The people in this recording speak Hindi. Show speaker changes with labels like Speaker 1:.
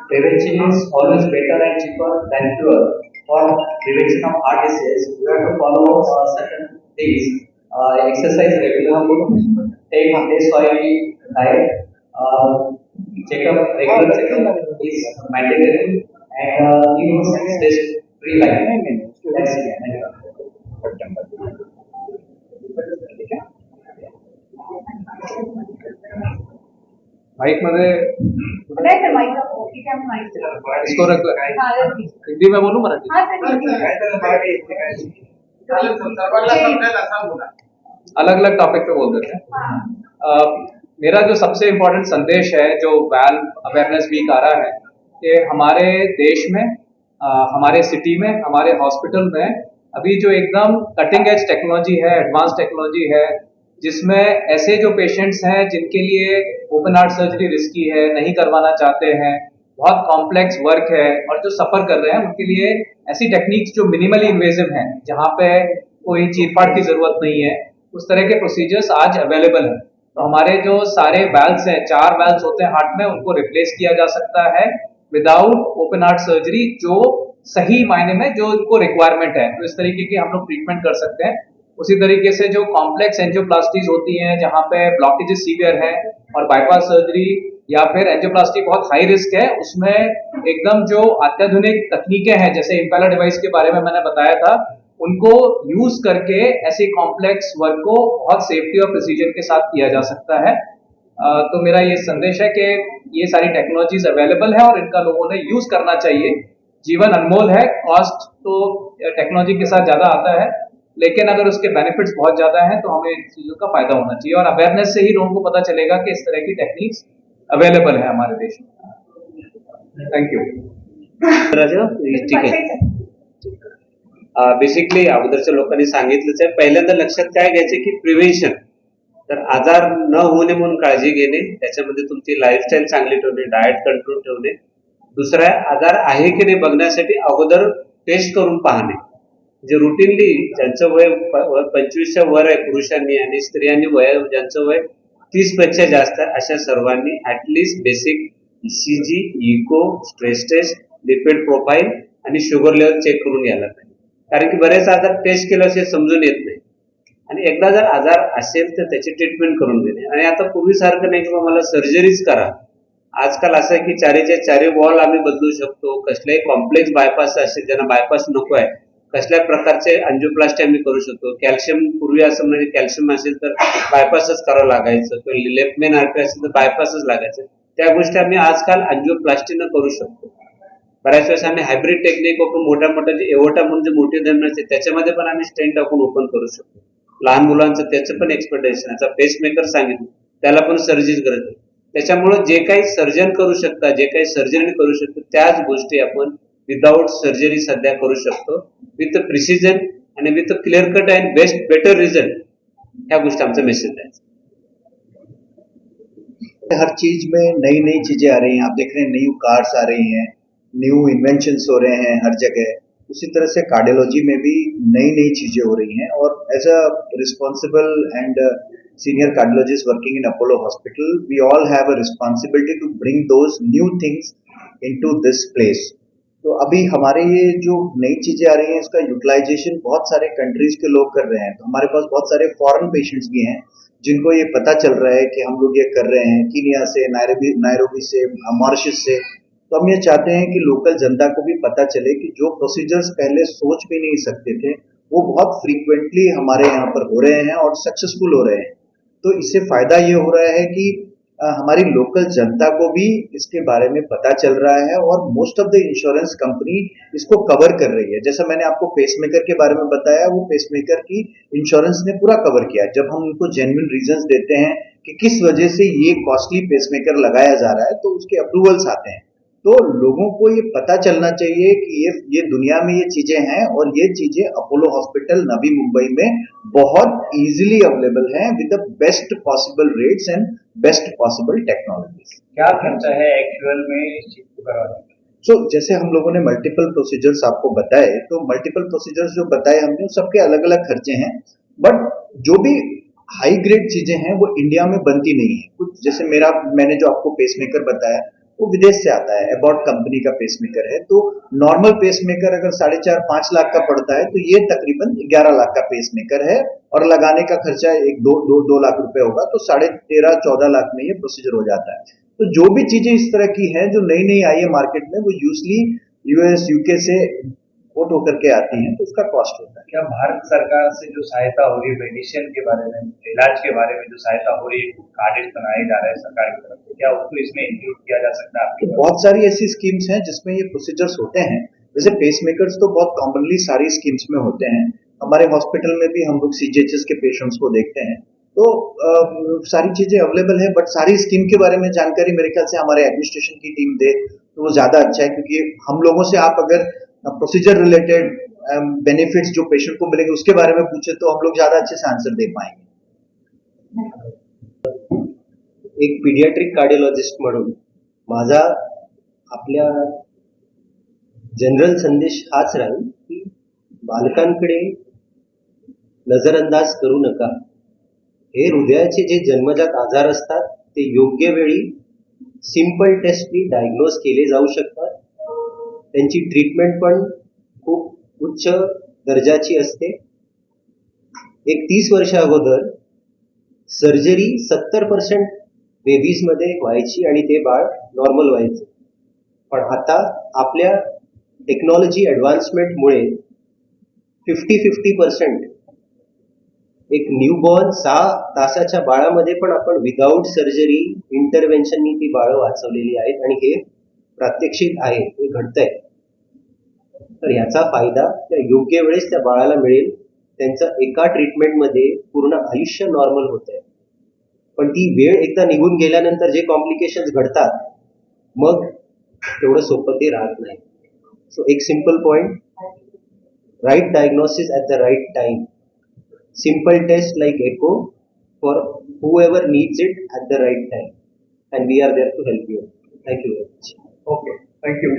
Speaker 1: Prevention is always better and cheaper than cure. For prevention of heart disease, you have to follow certain things. Exercise regularly, take this oil diet, regular checkup is mandatory, and use test free life. That's it.
Speaker 2: Mic मध्ये इसको रख हिंदी में बोलूं मराठी अलग अलग टॉपिक पे बोल देते हैं। मेरा जो सबसे इम्पोर्टेंट संदेश है जो वाल्व अवेयरनेस वीक आ रहा है कि हमारे देश में हमारे सिटी में हमारे हॉस्पिटल में अभी जो एकदम कटिंग एज टेक्नोलॉजी है, एडवांस टेक्नोलॉजी है, जिसमें ऐसे जो पेशेंट्स हैं जिनके लिए ओपन हार्ट सर्जरी रिस्की है, नहीं करवाना चाहते हैं, बहुत कॉम्प्लेक्स वर्क है और जो सफर कर रहे हैं उनके लिए ऐसी टेक्निक्स जो मिनिमली इन्वेजिव हैं, जहां पे कोई चीरफाड़ की जरूरत नहीं है, उस तरह के प्रोसीजर्स आज अवेलेबल हैं। तो हमारे जो सारे वैल्व्स हैं, 4 वैल्व्स होते हैं हार्ट में, उनको रिप्लेस किया जा सकता है विदाउट ओपन हार्ट सर्जरी, जो सही मायने में जो उनको रिक्वायरमेंट है। तो इस तरीके की हम लोग ट्रीटमेंट कर सकते हैं। उसी तरीके से जो कॉम्प्लेक्स एंजियोप्लास्टीज होती हैं जहां पे ब्लॉकेजेस सीवियर है और बाईपास सर्जरी या फिर एंजियोप्लास्टी बहुत हाई रिस्क है, उसमें एकदम जो अत्याधुनिक तकनीकें हैं जैसे इम्पेलर डिवाइस के बारे में मैंने बताया था, उनको यूज करके ऐसे कॉम्प्लेक्स वर्क को बहुत सेफ्टी और प्रिसीजन के साथ किया जा सकता है। तो मेरा ये संदेश है कि ये सारी टेक्नोलॉजीज अवेलेबल है और इनका लोगों ने यूज करना चाहिए। जीवन अनमोल है, कॉस्ट तो टेक्नोलॉजी के साथ ज्यादा आता है, लेकिन अगर उसके बेनिफिट्स बहुत ज्यादा हैं तो हमें इन चीजों का फायदा होना चाहिए और अवेयरनेस से ही लोगों को पता चलेगा कि इस तरह की टेक्निक्स अवेलेबल है हमारे देश में। Thank you.
Speaker 3: ठीक आहे। बेसिकली अगोदरच्या लोकांनी सांगितलंच आहे, पहिल्यांदा लक्षात काय घ्यायचं की प्रिव्हेन्शन, तर आजार न होणे म्हणून काळजी घेणे, त्याच्यामध्ये तुमची लाईफस्टाईल चांगली ठेवणे, डाएट कंट्रोल ठेवणे। दुसरा आजार आहे की नाही बघण्यासाठी अगोदर टेस्ट करून पाहणे, जे रुटीनली ज्यांचं वय 25च्या वर आहे पुरुषांनी आणि स्त्रियांनी ज्यांचं वय 30 पेक्षा जास्त आहे अशा सर्वांनी at least basic ECG, echo, stress test, lipid profile आणि शुगर लेवल चेक करून घ्यायला पाहिजे। कारण की बरेच आजार टेस्ट केल्याशिवाय समजून येत नाही आणि एकदा जर आजार असेल तर त्याची ट्रीटमेंट करून घेणे। आणि आता पूर्वीसारखं नाही की मला सर्जरीच करा, आजकाल असं आहे की चारीच्या चारी वॉल आम्ही बदलू शकतो। कसल्याही कॉम्प्लेक्स बायपास असेल, ज्यांना बायपास नको आहे, कसल्या प्रकारचे अँजिओप्लास्टी आम्ही करू शकतो। कॅल्शियम पूर्वी असं म्हणजे कॅल्शियम असेल तर बायपासच करावं लागायचं, किंवा लेफ्ट मेन आर्टरी असेल तर बायपासच लागायचं। त्या गोष्टी आम्ही आजकाल अँजिओप्लास्टीनं करू शकतो। बऱ्याच वेळेस आम्ही हायब्रिड टेक्निक वापरून मोठ्या मोठ्या जे एवोटा म्हणून जे मोठे धमनी असते त्याच्यामध्ये पण आम्ही स्टेंट टाकून ओपन करू शकतो। लहान मुलांचं त्याचं पण एक्सपेक्टेशन, याचा पेसमेकर सांगितलं त्याला पण सर्जरी गरज आहे। त्याच्यामुळे जे काही सर्जन करू शकता, जे काही सर्जरी करू शकतो, त्याच गोष्टी आपण विदाउट सर्जरी सध्या करू शकतो, विथ प्रिसिजन आणि with clear cut and better result. ह्या गोष्टी आमचा मेसेज आहे।
Speaker 4: हर चीज में नई नई चीजें आ रही हैं, आप देख रहे हैं न्यू कार्स आ रही हैं, न्यू इन्वेंशंस हो रहे हैं हर जगह। उसी तरह से कार्डियोलॉजी में भी नई नई चीजें हो रही हैं और as a responsible and senior cardiologist working in Apollo hospital, we all have a responsibility to bring those new things into this place. तो अभी हमारे ये जो नई चीजें आ रही हैं इसका यूटिलाइजेशन बहुत सारे कंट्रीज के लोग कर रहे हैं। तो हमारे पास बहुत सारे फॉरेन पेशेंट्स भी हैं जिनको ये पता चल रहा है कि हम लोग ये कर रहे हैं, कीनिया से, नायरोबी से, मॉरिशस से। तो हम ये चाहते हैं कि लोकल जनता को भी पता चले कि जो प्रोसीजर्स पहले सोच भी नहीं सकते थे वो बहुत फ्रीक्वेंटली हमारे यहाँ पर हो रहे हैं और सक्सेसफुल हो रहे हैं। तो इससे फायदा ये हो रहा है कि हमारी लोकल जनता को भी इसके बारे में पता चल रहा है और most of the insurance company इसको कवर कर रही है। जैसा मैंने आपको पेसमेकर के बारे में बताया, वो पेसमेकर की इंश्योरेंस ने पूरा कवर किया। जब हम उनको जेन्युइन रीजंस देते हैं कि किस वजह से ये कॉस्टली पेसमेकर लगाया जा रहा है, तो उसके अप्रूवल्स आते हैं। तो लोगों को ये पता चलना चाहिए कि ये दुनिया में ये चीजें हैं और ये चीजें अपोलो हॉस्पिटल नवी मुंबई में बहुत इजीली अवेलेबल हैं with the best possible rates and best possible technologies.
Speaker 1: क्या खर्चा है एक्चुअल में इस चीज को करवाने में?
Speaker 4: सो जैसे हम लोगों ने मल्टीपल प्रोसीजर्स आपको बताए, तो मल्टीपल प्रोसीजर्स जो बताए हमने सबके अलग अलग खर्चे हैं, बट जो भी हाई ग्रेड चीजें हैं वो इंडिया में बनती नहीं है। कुछ जैसे मैंने जो आपको पेसमेकर बताया वो विदेश से आता है, एबॉट कंपनी का पेसमेकर है। तो नॉर्मल पेसमेकर अगर 4.5-5 लाख का पड़ता है तो ये तकरीबन 11 लाख का पेसमेकर है, और लगाने का खर्चा एक दो लाख रुपए होगा, तो 13.5-14 लाख में ये प्रोसीजर हो जाता है। तो जो भी चीजें इस तरह की हैं जो नई नई आई है मार्केट में, वो यूजली यूएस यूके से वोट होकर के आती हैं, तो उसका कॉस्ट होता है।
Speaker 5: क्या भारत सरकार से जो सहायता हो रही है मेडिसिन के बारे में, इलाज के बारे में जो सहायता हो रही है, कार्ड बनाए जा रहे हैं सरकार की तरफ से, क्या उसको इसमें इंक्लूड किया जा सकता है आपकी
Speaker 4: तो बहुत सारी ऐसी स्कीम्स हैं जिसमें ये प्रोसीजर्स होते हैं। जैसे पेसमेकर्स तो बहुत कॉमनली सारी स्कीम्स में होते हैं। हमारे हॉस्पिटल में भी हम लोग सीजीएचएस के पेशेंट्स को देखते हैं, तो सारी चीजें अवेलेबल है। बट सारी स्कीम के बारे में जानकारी मेरे ख्याल से हमारे एडमिनिस्ट्रेशन की टीम दे तो वो ज्यादा अच्छा है, क्योंकि हम लोगों से आप अगर प्रोसीजर रिलेटेड बेनिफिट्स जो पेशेंट को मिलेंगे उसके बारे में पूछे तो हम लोग ज्यादा अच्छे से आंसर दे पाएंगे।
Speaker 6: एक पीडियाट्रिक कार्डिओलॉजिस्ट म्हणून माझा आपल्या जनरल संदेश हाच राहील की बालकांकडे नजरअंदाज करू नका. हे हृदयाचे जे जन्मजात आजार असतात ते योग्य वेळी सिंपल टेस्टनी डायग्नोज केले जाऊ शकतात. त्यांची ट्रीटमेंट पण खूप उच्च दर्जाची असते. एक 30 वर्ष अगोदर सर्जरी 70% बेबीज मध्ये व्हायची आणि ते बाळ नॉर्मल व्हायचं. पण आता आपल्या टेक्नॉलॉजी ऍडव्हान्समेंटमुळे 50-50% एक न्यूबॉर्न 6 तासाच्या बाळामध्ये पण आपण विदाऊट सर्जरी इंटरव्हेन्शननी ती बाळं वाचवलेली आहेत आणि हे प्रात्यक्षिक आहे, हे घडतंय. तर याचा फायदा त्या योग्य वेळेस त्या बाळाला मिळेल. त्यांचं एका ट्रीटमेंटमध्ये पूर्ण आयुष्य नॉर्मल होत आहे. पण ती वेळ एकदा निघून गेल्यानंतर जे कॉम्प्लिकेशन्स घडतात मग तेवढं सोपं ते राहत नाही. सो एक simple point, right diagnosis at the right time. Simple test like echo for whoever needs it at the right time, and we are there to help you. Thank you very much.
Speaker 5: Okay, thank you.